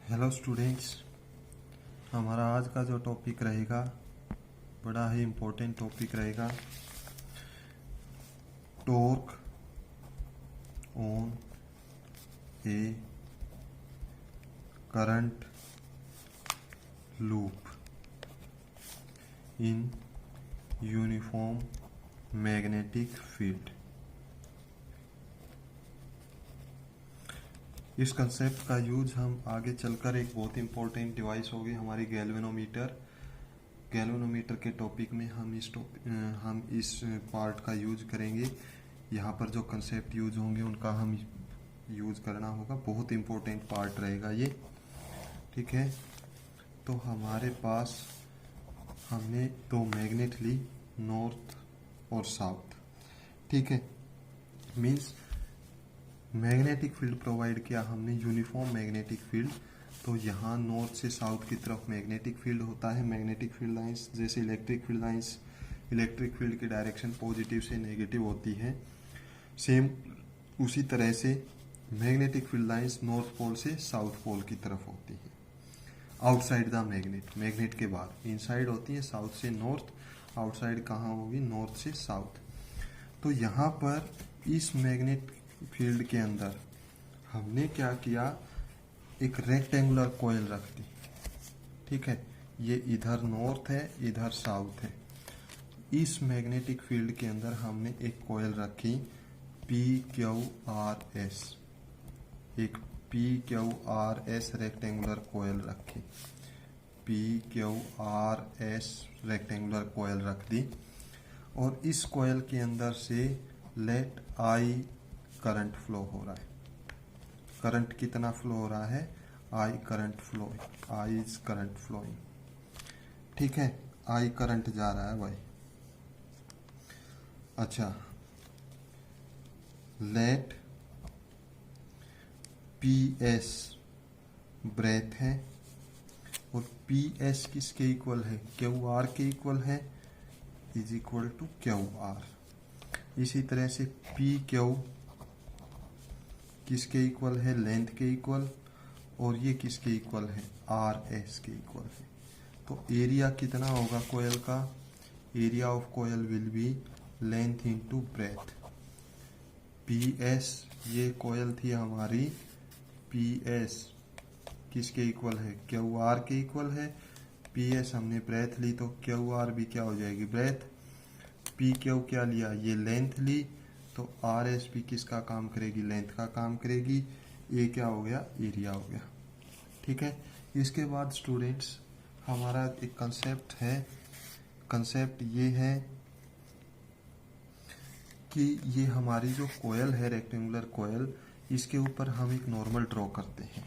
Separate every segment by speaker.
Speaker 1: Hello students, हमारा आज का जो टॉपिक रहेगा बड़ा ही इम्पोर्टेंट टॉपिक रहेगा। Torque on A current loop in uniform magnetic field. इस कंसेप्ट का यूज हम आगे चलकर एक बहुत इंपॉर्टेंट डिवाइस होगी हमारी गैल्वेनोमीटर के टॉपिक में हम इस पार्ट का यूज करेंगे। यहाँ पर जो कंसेप्ट यूज होंगे उनका हम यूज करना होगा। बहुत इंपॉर्टेंट पार्ट रहेगा ये, ठीक है। तो हमारे पास हमने दो मैग्नेट ली, नॉर्थ और साउथ, ठीक है। मीन्स मैग्नेटिक फील्ड प्रोवाइड किया हमने, यूनिफॉर्म मैग्नेटिक फील्ड। तो यहाँ नॉर्थ से साउथ की तरफ मैग्नेटिक फील्ड होता है। मैग्नेटिक फील्ड लाइंस जैसे इलेक्ट्रिक फील्ड की डायरेक्शन पॉजिटिव से नेगेटिव होती है, सेम उसी तरह से magnetic field lines north pole से साउथ पोल की तरफ होती है। आउटसाइड द मैग्नेट के बाद इनसाइड होती है, साउथ से नॉर्थ, आउटसाइड कहाँ होगी, नॉर्थ से साउथ। तो यहाँ पर इस मैग्नेट फील्ड के अंदर हमने क्या किया, एक रेक्टेंगुलर कॉइल रख दी, ठीक है। ये इधर नॉर्थ है, इधर साउथ है। इस मैग्नेटिक फील्ड के अंदर हमने एक कॉइल रखी PQRS, एक PQRS रेक्टेंगुलर कॉइल रखी, PQRS रेक्टेंगुलर कॉइल रख दी। और इस कॉइल के अंदर से लेट I करंट फ्लो हो रहा है। करंट कितना फ्लो हो रहा है, I करंट फ्लोइंग, ठीक है। I करंट जा रहा है भाई। अच्छा, लेट PS ब्रेथ है और PS किसके इक्वल है, QR के इक्वल है, इज इक्वल टू QR। इसी तरह से PQ किसके इक्वल है, लेंथ के इक्वल, और ये किसके इक्वल है, RS के इक्वल है। तो एरिया कितना होगा कोयल का, area of coil will be length into breadth. PS ये कोयल थी हमारी, PS किसके इक्वल है, QR के इक्वल है। PS हमने ब्रेथ ली तो QR भी क्या हो जाएगी, ब्रेथ। PQ क्या लिया, ये लेंथ ली, तो RS भी किसका काम करेगी, लेंथ का काम करेगी। ये क्या हो गया, एरिया हो गया, ठीक है। इसके बाद स्टूडेंट्स हमारा एक कंसेप्ट है, कंसेप्ट ये है कि ये हमारी जो कोयल है, रेक्टेंगुलर कोयल, इसके ऊपर हम एक नॉर्मल ड्रॉ करते हैं,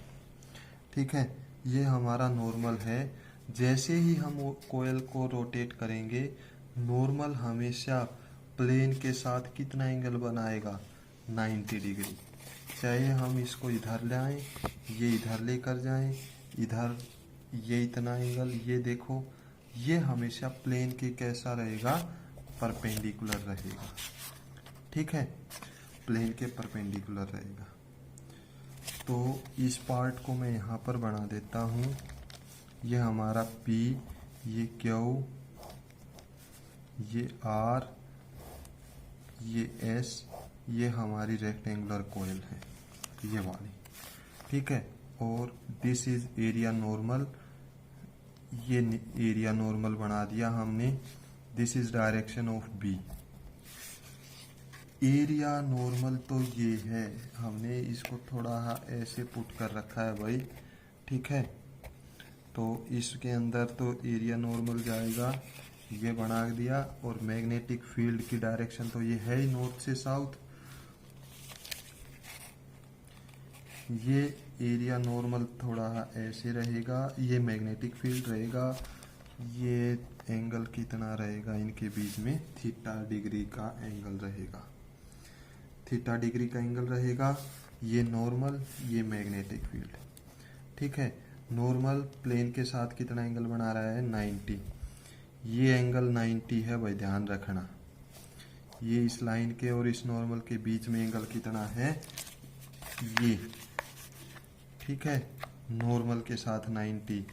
Speaker 1: ठीक है। ये हमारा नॉर्मल है। जैसे ही हम कोयल को रोटेट करेंगे, नॉर्मल हमेशा प्लेन के साथ कितना एंगल बनाएगा, 90 डिग्री। चाहे हम इसको इधर ले आए, ये इधर लेकर जाएं, इधर ये इतना एंगल, ये देखो, ये हमेशा प्लेन के कैसा रहेगा, परपेंडिकुलर रहेगा, ठीक है। प्लेन के परपेंडिकुलर रहेगा। तो इस पार्ट को मैं यहाँ पर बना देता हूँ। ये हमारा P, ये Q, ये R, ये S, ये हमारी रेक्टेंगुलर कॉइल है, ये वाली, ठीक है। और दिस इज एरिया नॉर्मल, ये एरिया नॉर्मल बना दिया हमने। This is direction of B। Area normal तो ये है, हमने इसको थोड़ा ऐसे पुट कर रखा है भाई, ठीक है। तो इसके अंदर तो एरिया नॉर्मल जाएगा, ये बना दिया। और मैग्नेटिक फील्ड की डायरेक्शन तो ये है ही नॉर्थ से साउथ। ये एरिया नॉर्मल थोड़ा ऐसे रहेगा, ये मैग्नेटिक फील्ड रहेगा। ये एंगल कितना रहेगा इनके बीच में, थीटा डिग्री का एंगल रहेगा, थीटा डिग्री का एंगल रहेगा। ये नॉर्मल, ये मैग्नेटिक फील्ड, ठीक है। नॉर्मल प्लेन के साथ कितना एंगल बना रहा है, 90। ये एंगल 90 है भाई, ध्यान रखना। ये इस लाइन के और इस नॉर्मल के बीच में एंगल कितना है, ये, ठीक है। नॉर्मल के साथ 90,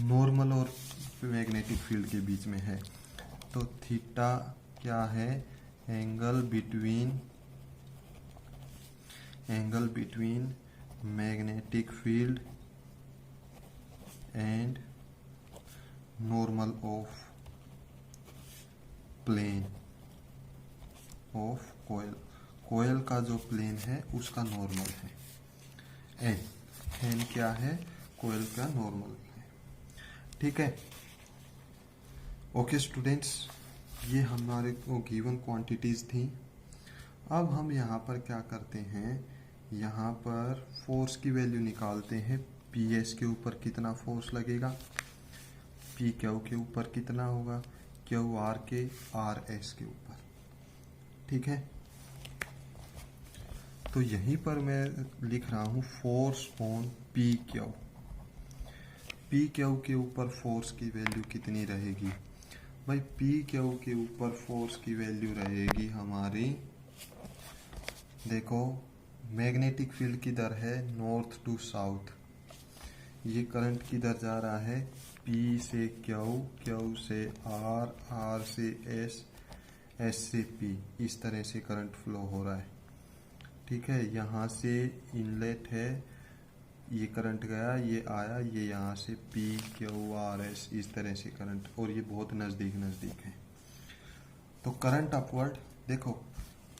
Speaker 1: नॉर्मल और मैग्नेटिक फील्ड के बीच में है। तो थीटा क्या है? Angle between magnetic field and normal of plane of coil. Coil का जो प्लेन है उसका नॉर्मल है एन क्या है? कोयल का नॉर्मल है। ठीक है। ओके स्टूडेंट्स, ये हमारे को गिवन क्वांटिटीज थी। अब हम यहाँ पर क्या करते हैं, यहाँ पर फोर्स की वैल्यू निकालते हैं। पी एस के ऊपर कितना फोर्स लगेगा, पी क्यू के ऊपर कितना होगा, क्यू आर के आर एस के ऊपर। ठीक है। तो यहीं पर मैं लिख रहा हूँ force on P Q. P Q के ऊपर फोर्स की वैल्यू कितनी रहेगी भाई? पी क्यू के ऊपर फोर्स की वैल्यू रहेगी हमारी, देखो मैग्नेटिक फील्ड किधर है? North to south. ये करंट किधर जा रहा है? पी से क्यू, क्यू से आर, आर से एस, एस से पी। इस तरह से करंट फ्लो हो रहा है। ठीक है। यहाँ से इनलेट है, ये करंट गया, ये आया, ये यहाँ से पी क्यू आर एस, इस तरह से करंट, और ये बहुत नज़दीक है। तो करंट अपवर्ड, देखो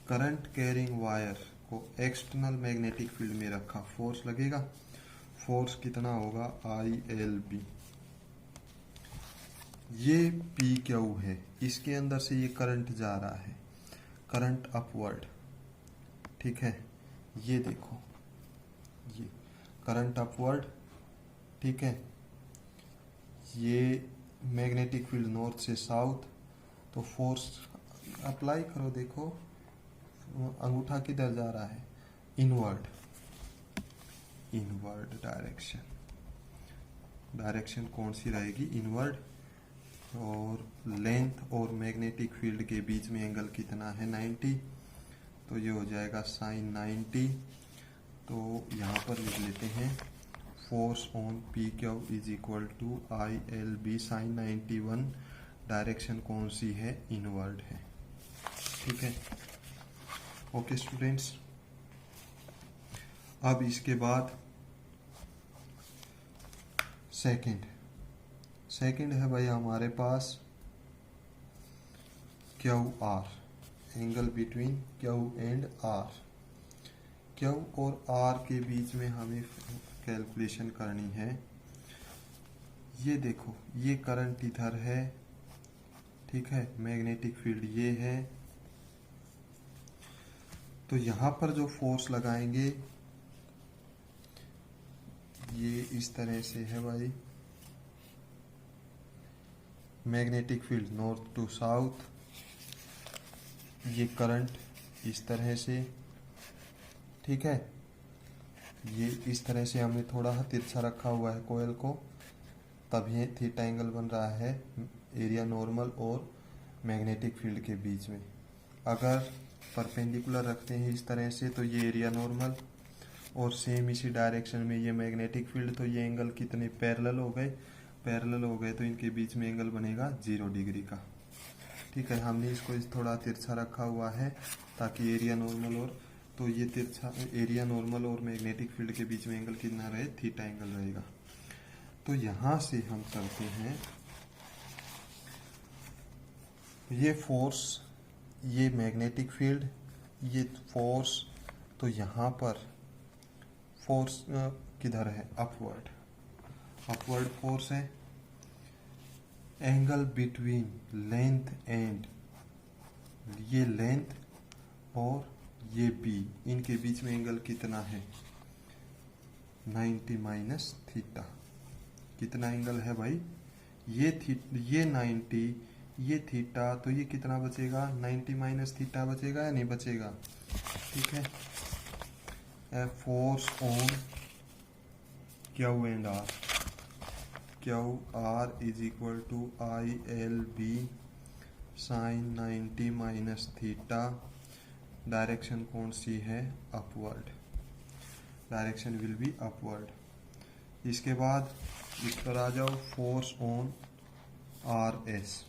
Speaker 1: करंट कैरिंग वायर को एक्सटर्नल मैग्नेटिक फील्ड में रखा, फोर्स लगेगा। फोर्स कितना होगा? I L B. ये पी क्यू है, इसके अंदर से ये करंट जा रहा है, करंट अपवर्ड। ठीक है। ये देखो, ये करंट अपवर्ड। ठीक है। ये मैग्नेटिक फील्ड नॉर्थ से साउथ। तो फोर्स अप्लाई करो, देखो अंगूठा किधर जा रहा है? Inward, inward direction. डायरेक्शन कौन सी रहेगी? इनवर्ड। और लेंथ और मैग्नेटिक फील्ड के बीच में एंगल कितना है? 90। तो ये हो जाएगा साइन 90। तो यहाँ पर लिख लेते हैं force on P Q is equal to I L B sine 91। Direction कौन सी है? इनवर्ड है। ठीक है। ओके स्टूडेंट्स, अब इसके बाद सेकंड है भाई हमारे पास Q R, angle between Q and R. Q और आर के बीच में हमें कैलकुलेशन करनी है। ये देखो, ये करंट इधर है। ठीक है। मैग्नेटिक फील्ड ये है। तो यहाँ पर जो फोर्स लगाएंगे ये इस तरह से है भाई, magnetic field north to south. ये करंट इस तरह से। ठीक है। ये इस तरह से हमने थोड़ा तिरछा रखा हुआ है कोयल को, तब ये थीटा एंगल बन रहा है एरिया नॉर्मल और मैग्नेटिक फील्ड के बीच में। अगर परपेंडिकुलर रखते हैं इस तरह से तो ये एरिया नॉर्मल, और सेम इसी डायरेक्शन में ये मैग्नेटिक फील्ड, तो ये एंगल कितने पैरेलल हो गए? पैरेलल हो गए, तो इनके बीच में एंगल बनेगा 0 डिग्री का। ठीक है। हमने इसको थोड़ा तिरछा रखा हुआ है ताकि एरिया नॉर्मल, और तो ये तिरछा एरिया नॉर्मल और मैग्नेटिक फील्ड के बीच में एंगल कितना रहे? थीटा एंगल रहेगा। तो यहाँ से हम करते हैं ये फोर्स, ये मैग्नेटिक फील्ड, ये फोर्स। तो यहाँ पर फोर्स किधर है? अपवर्ड, अपवर्ड फोर्स है। एंगल बिटवीन लेंथ एंड, ये लेंथ और ये बी, इनके बीच में एंगल कितना है? 90 माइनस थीटा। कितना एंगल है भाई? ये 90, ये थीटा, तो ये कितना बचेगा? 90 माइनस थीटा बचेगा या नहीं बचेगा? ठीक है। Force on Q and R, Q R is equal to I L B sine 90 minus theta. Direction कौन सी है? Upward. Direction will be upward. इसके बाद इस पर आ जाओ, force on R S.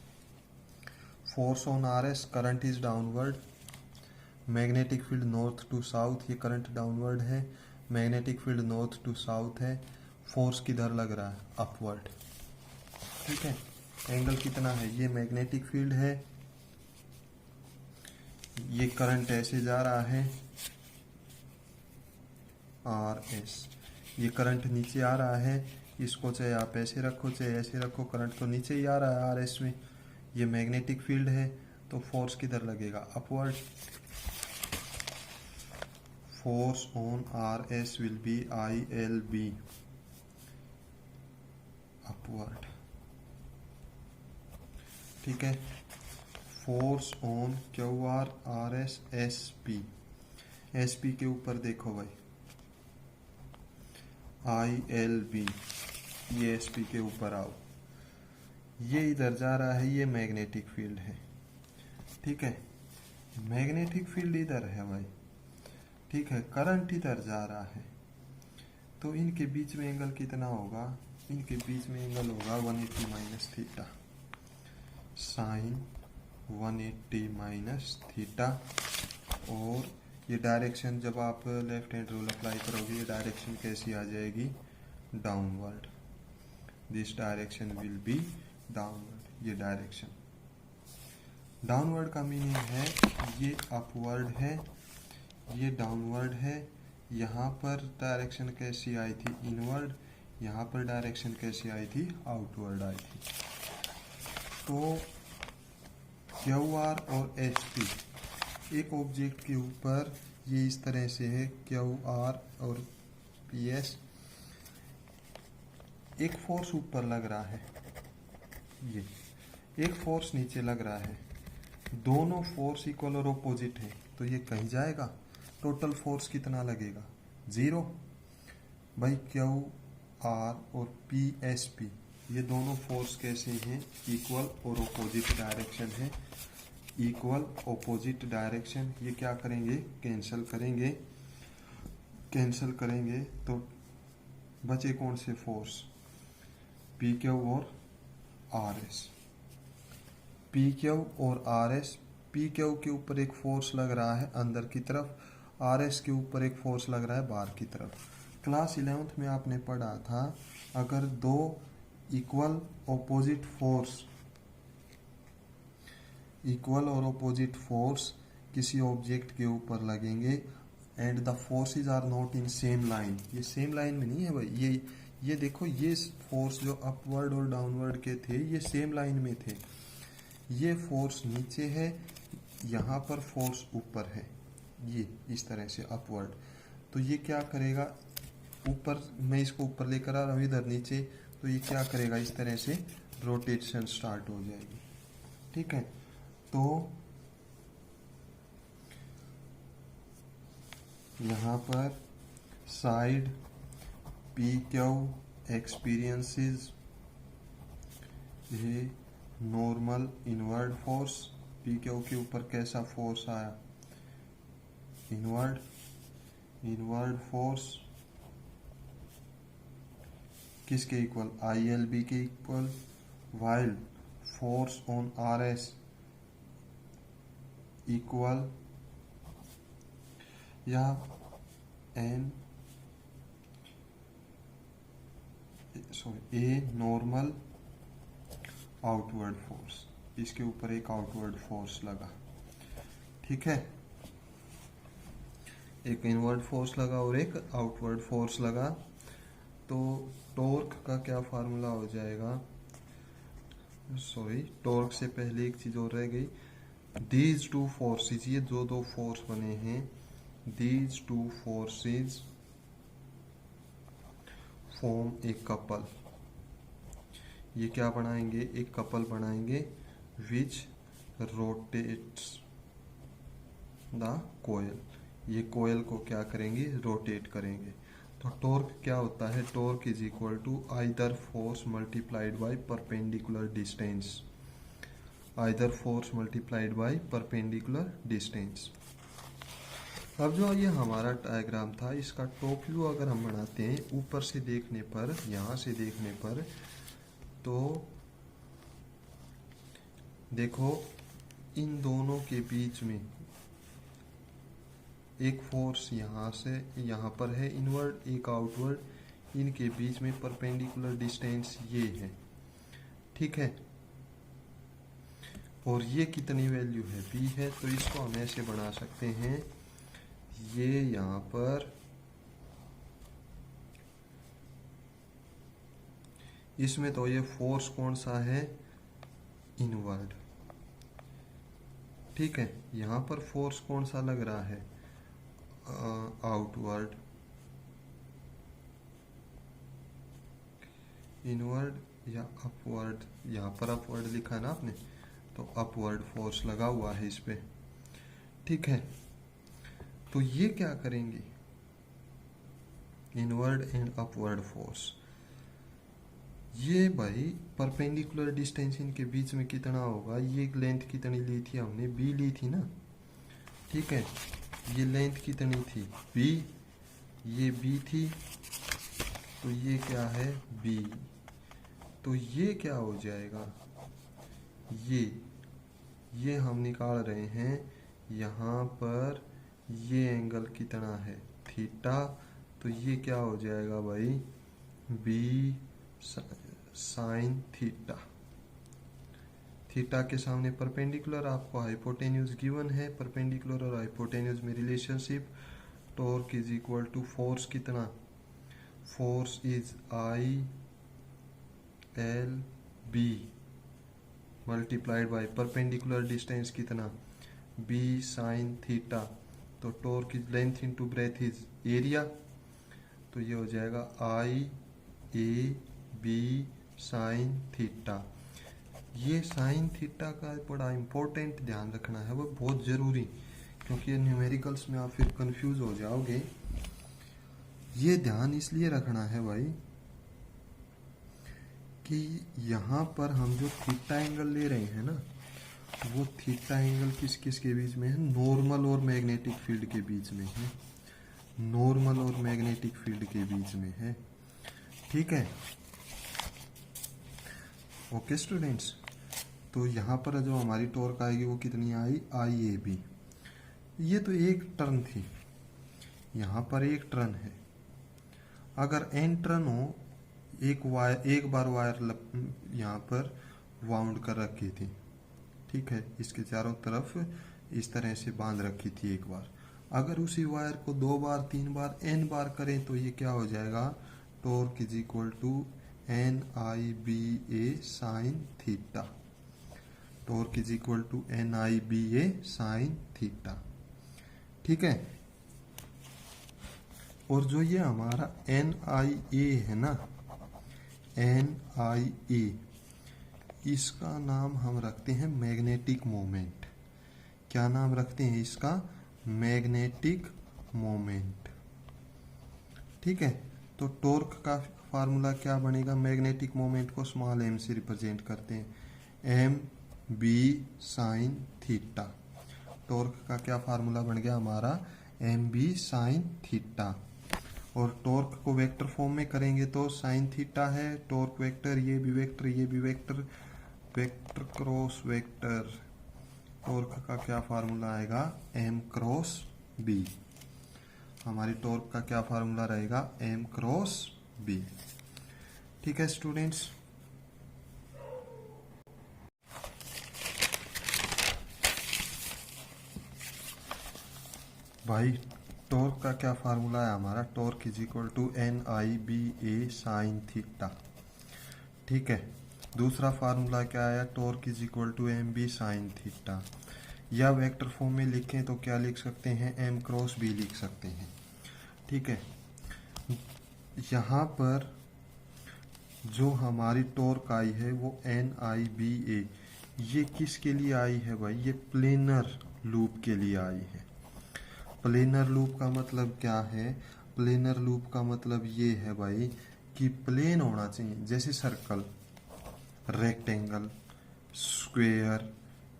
Speaker 1: Force on R S, current is downward, magnetic field north to south, ये करंट डाउनवर्ड है, magnetic field north to south है, फोर्स किधर लग रहा है, अपवर्ड। ठीक है, एंगल कितना है, ये मैग्नेटिक फील्ड है, ये करंट ऐसे जा रहा है आर एस, ये करंट नीचे आ रहा है, इसको चाहे आप ऐसे रखो चाहे ऐसे रखो, करंट तो नीचे ही आ रहा है आर एस में, ये मैग्नेटिक फील्ड है, तो फोर्स किधर लगेगा, upward. Force on R S will be I L B, upward. ठीक है, force on Q R R S S P, S P के ऊपर देखो भाई आई एल बी, ये एस पी के ऊपर आओ, ये इधर जा रहा है, ये मैग्नेटिक फील्ड है। ठीक है, मैग्नेटिक फील्ड इधर है भाई, ठीक है, करंट इधर जा रहा है, तो इनके बीच में एंगल कितना होगा, इनके बीच में एंगल होगा 180 minus theta, sine 180 minus theta. और ये डायरेक्शन जब आप लेफ्ट हैंड रूल अप्लाई करोगे, ये डायरेक्शन कैसी आ जाएगी, downward, this direction will B downward, ये डायरेक्शन। डाउनवर्ड का मीनिंग है ये अपवर्ड है, ये डाउनवर्ड है, यहाँ पर डायरेक्शन कैसी आई थी, इनवर्ड, यहाँ पर डायरेक्शन कैसी आई थी, आउटवर्ड आई थी। तो क्यू आर और एस पी, एक ऑब्जेक्ट के ऊपर ये इस तरह से है, क्यू आर और पी एस, एक फोर्स ऊपर लग रहा है, ये एक फोर्स नीचे लग रहा है, दोनों फोर्स इक्वल और अपोजिट है, तो ये कहीं जाएगा, टोटल फोर्स कितना लगेगा, 0। भाई क्यू आर और पी एस पी, ये दोनों फोर्स कैसे हैं, इक्वल और अपोजिट डायरेक्शन है, इक्वल अपोजिट डायरेक्शन, ये क्या करेंगे, कैंसिल करेंगे, कैंसिल करेंगे तो बचे कौन से फोर्स, पी क्यू और आर एस, पी क्यू और आर एस, पी क्यू के ऊपर एक फोर्स लग रहा है अंदर की तरफ, आर एस के ऊपर एक फोर्स लग रहा है बाहर की तरफ। क्लास 11th में आपने पढ़ा था, अगर दो इक्वल ऑपोजिट फोर्स, इक्वल और ऑपोजिट फोर्स किसी ऑब्जेक्ट के ऊपर लगेंगे and the forces are not in same line, ये सेम लाइन में नहीं है भाई, ये देखो, ये फोर्स जो अपवर्ड और डाउनवर्ड के थे ये सेम लाइन में थे, ये फोर्स नीचे है, यहाँ पर फोर्स ऊपर है, ये इस तरह से अपवर्ड, तो ये क्या करेगा, ऊपर, मैं इसको ऊपर लेकर आ रहा हूँ, इधर नीचे, तो ये क्या करेगा, इस तरह से रोटेशन स्टार्ट हो जाएगी। ठीक है, तो यहाँ पर साइड पी क्यू एक्सपीरियंसेस ये normal inward force, P Q के ऊपर कैसा फोर्स आया, इनवर्ड, इनवर्ड फोर्स किसके इक्वल, आई एल बी के equal, while force on R S equal या N, sorry, a normal outward force, इसके ऊपर एक आउटवर्ड फोर्स लगा। ठीक है, एक इनवर्ड फोर्स लगा और एक आउटवर्ड फोर्स लगा, तो टॉर्क का क्या फार्मूला हो जाएगा, सॉरी, टॉर्क से पहले एक चीज और रह गई, दीज टू फोर्सेस, ये जो दो फोर्स बने हैं, these two forces form a couple, ये क्या बनाएंगे, एक कपल बनाएंगे, विच रोटेट्स द कोयल, ये कोयल को क्या करेंगे, रोटेट करेंगे। तो टॉर्क क्या होता है, torque is equal to either force multiplied by perpendicular distance, either force multiplied by perpendicular distance. अब जो ये हमारा डायग्राम था, इसका टॉप व्यू अगर हम बनाते हैं ऊपर से देखने पर, यहाँ से देखने पर, तो देखो इन दोनों के बीच में एक फोर्स यहाँ से यहाँ पर है इनवर्ड, एक आउटवर्ड, इनके बीच में परपेंडिकुलर डिस्टेंस ये है, ठीक है। और ये कितनी वैल्यू है, b है, तो इसको हम ऐसे बना सकते हैं, ये यहाँ पर इसमें तो ये फोर्स कौन सा है, इनवर्ड, ठीक है। यहाँ पर फोर्स कौन सा लग रहा है, आउटवर्ड, इनवर्ड या अपवर्ड, यहाँ पर अपवर्ड लिखा है ना आपने, तो अपवर्ड फोर्स लगा हुआ है इस पे, ठीक है। तो ये क्या करेंगे, इनवर्ड एंड अपवर्ड फोर्स, ये भाई परपेंडिकुलर डिस्टेंस इनके बीच में कितना होगा, ये लेंथ कितनी ली थी हमने, b ली थी ना, ठीक है। ये लेंथ कितनी थी, b, ये b थी, तो ये क्या है, b, तो ये क्या हो जाएगा, ये हम निकाल रहे हैं, यहाँ पर ये एंगल कितना है, थीटा, तो ये क्या हो जाएगा भाई, b साइन थीटा, थीटा के सामने परपेंडिकुलर, आपको हाइपोटेन्यूज गिवन है, परपेंडिकुलर और हाइपोटेन्यूज में relationship, torque is equal to force कितना, force is I L B multiplied by perpendicular distance कितना, b साइन थीटा, तो torque is length into breadth is area, तो ये हो जाएगा I A B sine theta. ये sine theta का बड़ा इम्पोर्टेंट ध्यान रखना है, वो बहुत ज़रूरी, क्योंकि ये न्यूमेरिकल्स में आप फिर कंफ्यूज हो जाओगे। ये ध्यान इसलिए रखना है भाई कि यहाँ पर हम जो थीटा एंगल ले रहे हैं ना, वो थीटा एंगल किस किस के बीच में है, नॉर्मल और मैग्नेटिक फील्ड के बीच में है, नॉर्मल और मैग्नेटिक फील्ड के बीच में है, ठीक है। ओके स्टूडेंट्स, तो यहाँ पर जो हमारी टॉर्क आएगी वो कितनी आई, आई ए बी, ये तो एक टर्न थी, यहाँ पर एक टर्न है, अगर एन टर्न हो, एक बार वायर यहाँ पर वाउंड कर रखी थी, ठीक है, इसके चारों तरफ इस तरह से बांध रखी थी एक बार, अगर उसी वायर को 2 बार 3 बार एन बार करें तो ये क्या हो जाएगा, torque is equal to N I B A sine theta, torque is equal to N I B A sine theta, ठीक है। और जो ये हमारा एन आई ए है ना, एन आई ए, इसका नाम हम रखते हैं मैग्नेटिक मोमेंट, क्या नाम रखते हैं इसका, मैग्नेटिक मोमेंट, ठीक है। तो टॉर्क का फार्मूला क्या बनेगा, मैग्नेटिक मोमेंट को स्मॉल m से रिप्रेजेंट करते हैं, M B sine theta, torque का क्या फार्मूला बन गया हमारा, एम बी साइन थीटा। और टॉर्क को वेक्टर फॉर्म में करेंगे तो साइन थीटा है, टॉर्क वेक्टर, ये भी वेक्टर, ये भी vector, vector cross vector, torque का क्या फार्मूला आएगा, एम क्रॉस बी, हमारी टॉर्क का क्या फार्मूला रहेगा, एम क्रॉस बी, ठीक है स्टूडेंट्स। भाई टॉर्क का क्या फार्मूला है हमारा, torque is equal to N I B A sine theta, ठीक है। दूसरा फार्मूला क्या आया, torque is equal to M B sine theta, या वेक्टर फॉर्म में लिखें तो क्या लिख सकते हैं, एम क्रॉस बी लिख सकते हैं, ठीक है। यहाँ पर जो हमारी टॉर्क आई है वो एन आई बी ए, ये किसके लिए आई है भाई, ये प्लेनर लूप के लिए आई है। प्लेनर लूप का मतलब क्या है, प्लेनर लूप का मतलब ये है भाई कि प्लेन होना चाहिए, जैसे सर्कल, रेक्टेंगल, स्क्वेयर,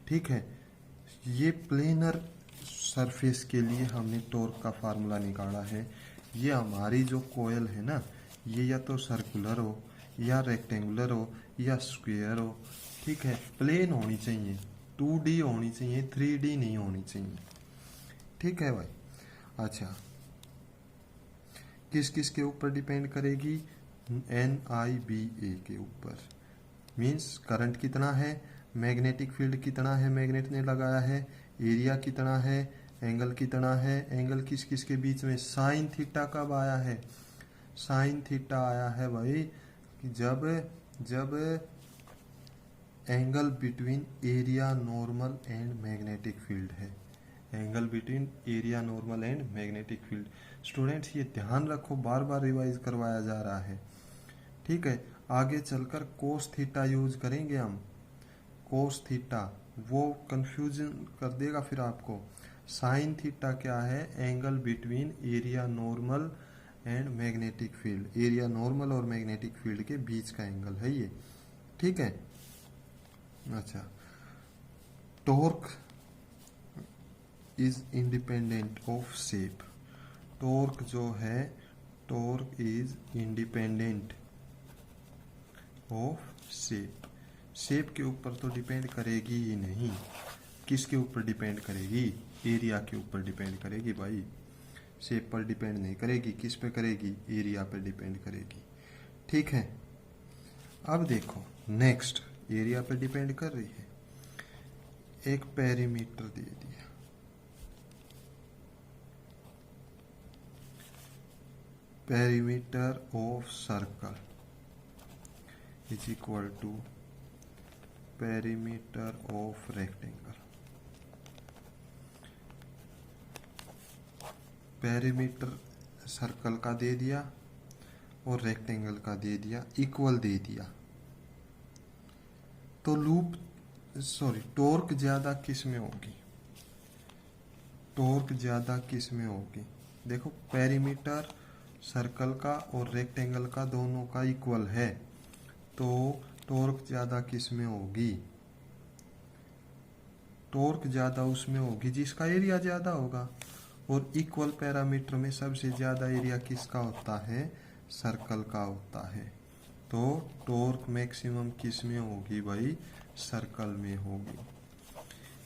Speaker 1: ठीक है, ये प्लेनर सरफेस के लिए हमने टॉर्क का फार्मूला निकाला है। ये हमारी जो कोयल है ना, ये या तो सर्कुलर हो या रेक्टेंगुलर हो या स्क्वायर हो, ठीक है, प्लेन होनी चाहिए, 2D होनी चाहिए, 3D नहीं होनी चाहिए, ठीक है भाई। अच्छा, किस किस के ऊपर डिपेंड करेगी? NIBA के ऊपर, मीन्स करंट कितना है, मैग्नेटिक फील्ड कितना है मैग्नेट ने लगाया है, एरिया कितना है, एंगल कितना है, एंगल किस किस के बीच में, साइन थीटा कब आया है, साइन थीटा आया है भाई कि जब angle between area normal and magnetic field है, angle between area normal and magnetic field. Students ये ध्यान रखो, बार बार रिवाइज करवाया जा रहा है, ठीक है। आगे चलकर कोस थीटा यूज करेंगे हम, कोस थीटा वो कंफ्यूजन कर देगा फिर आपको। साइन थीटा क्या है? Angle between area normal and magnetic field, area normal और मैग्नेटिक फील्ड के बीच का एंगल है ये, ठीक है। अच्छा, torque is independent of shape, torque जो है, torque is independent of shape, shape के ऊपर तो डिपेंड करेगी ही नहीं, किसके ऊपर डिपेंड करेगी? एरिया के ऊपर डिपेंड करेगी भाई, शेप पर डिपेंड नहीं करेगी, किस पे करेगी? एरिया पर डिपेंड करेगी, ठीक है। अब देखो नेक्स्ट, एरिया पर डिपेंड कर रही है, एक पेरीमीटर दे दिया, perimeter of circle is equal to perimeter of rectangle, perimeter circle का दे दिया और रेक्टेंगल का दे दिया, इक्वल दे दिया, तो टॉर्क ज्यादा किस में होगी? टॉर्क ज्यादा किस में होगी? देखो पेरीमीटर सर्कल का और रेक्टेंगल का दोनों का इक्वल है, तो टॉर्क ज्यादा किस में होगी? टॉर्क ज्यादा उसमें होगी जिसका एरिया ज्यादा होगा, और इक्वल पैरामीटर में सबसे ज्यादा एरिया किसका होता है? सर्कल का होता है, तो टॉर्क मैक्सिमम किस में होगी भाई? सर्कल में होगी।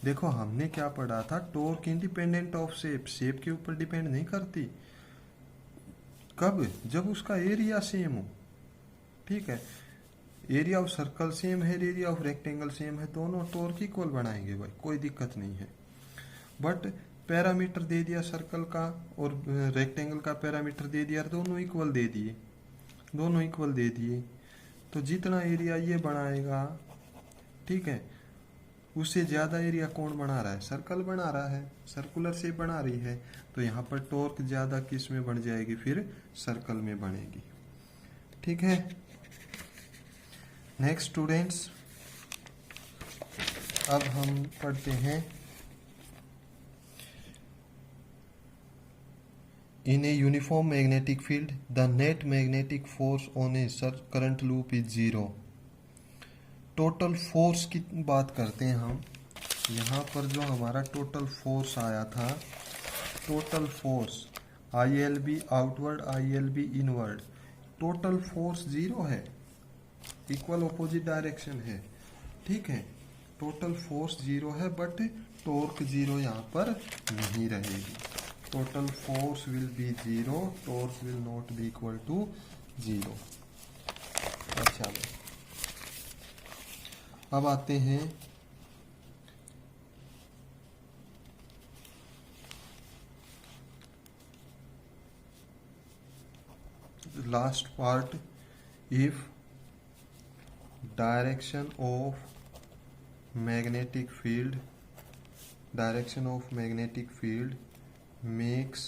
Speaker 1: देखो हमने क्या पढ़ा था, torque independent of shape, shape के ऊपर डिपेंड नहीं करती, कब? जब उसका एरिया सेम हो, ठीक है। एरिया ऑफ सर्कल सेम है, एरिया ऑफ रेक्टेंगल सेम है, दोनों टॉर्क इक्वल बनाएंगे भाई, कोई दिक्कत नहीं है। बट पैरामीटर दे दिया सर्कल का और रेक्टेंगल का पैरामीटर दे दिया, दोनों इक्वल दे दिए, दोनों इक्वल दे दिए, तो जितना एरिया ये बनाएगा, ठीक है, उससे ज्यादा एरिया कौन बना रहा है? सर्कल बना रहा है, सर्कुलर शेप बना रही है, तो यहाँ पर टॉर्क ज्यादा किस में बन जाएगी? फिर सर्कल में बनेगी, ठीक है। नेक्स्ट स्टूडेंट्स, अब हम पढ़ते हैं, in a uniform magnetic field the net magnetic force on a current loop is 0। Total force की बात करते हैं हम, यहाँ पर जो हमारा टोटल फोर्स आया था, total force ILB outward, ILB inward, total force 0 है, इक्वल ऑपोजिट डायरेक्शन है, ठीक है। टोटल फोर्स 0 है, बट टॉर्क 0 यहाँ पर नहीं रहेगी, total force will be 0, torque will not be equal to 0। अच्छा, अब आते हैं last part, if direction of magnetic field makes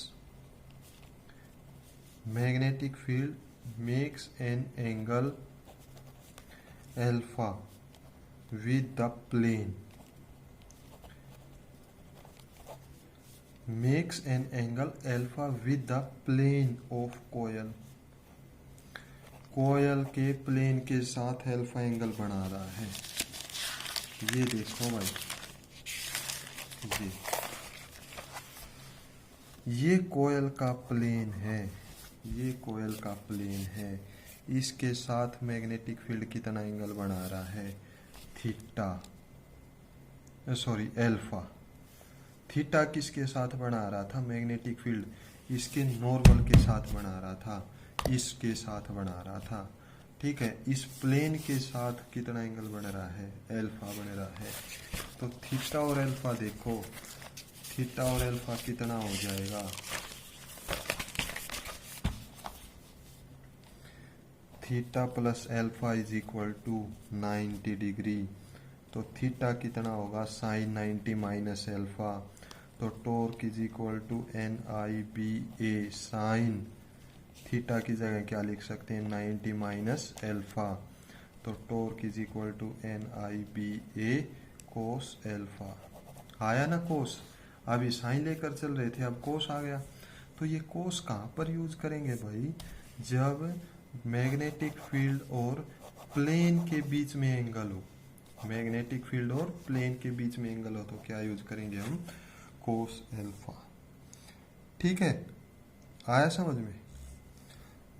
Speaker 1: an angle alpha with the plane, makes an angle alpha with the plane of coil, कोयल के plane के साथ alpha angle बना रहा है, ये देखो भाई, जी ये कोयल का प्लेन है, ये कोयल का प्लेन है, इसके साथ मैग्नेटिक फील्ड कितना एंगल बना रहा है, थीटा, सॉरी एल्फा। थीटा किसके साथ बना रहा था मैग्नेटिक फील्ड, इसके नॉर्मल के साथ बना रहा था, इसके साथ बना रहा था, ठीक है। इस प्लेन के साथ कितना एंगल बन रहा है, एल्फा बन रहा है। तो थीटा और एल्फा देखो, थीटा और एल्फा कितना हो जाएगा, theta plus alpha is equal to 90 degree. तो थीटा कितना होगा, साइन 90 माइनस एल्फा। तो torque is equal to N I B A sine, theta की जगह क्या लिख सकते हैं, 90 माइनस एल्फा। तो torque is equal to N I B A cos alpha. आया ना कोस, अभी साइन लेकर चल रहे थे, अब कोस आ गया। तो ये कोस कहाँ पर यूज करेंगे भाई, जब मैग्नेटिक फील्ड और प्लेन के बीच में एंगल हो, मैग्नेटिक फील्ड और प्लेन के बीच में एंगल हो तो क्या यूज करेंगे हम, कोस एल्फा। ठीक है, आया समझ में।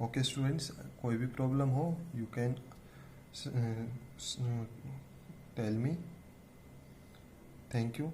Speaker 1: ओके स्टूडेंट्स, कोई भी प्रॉब्लम हो you can tell me. Thank you.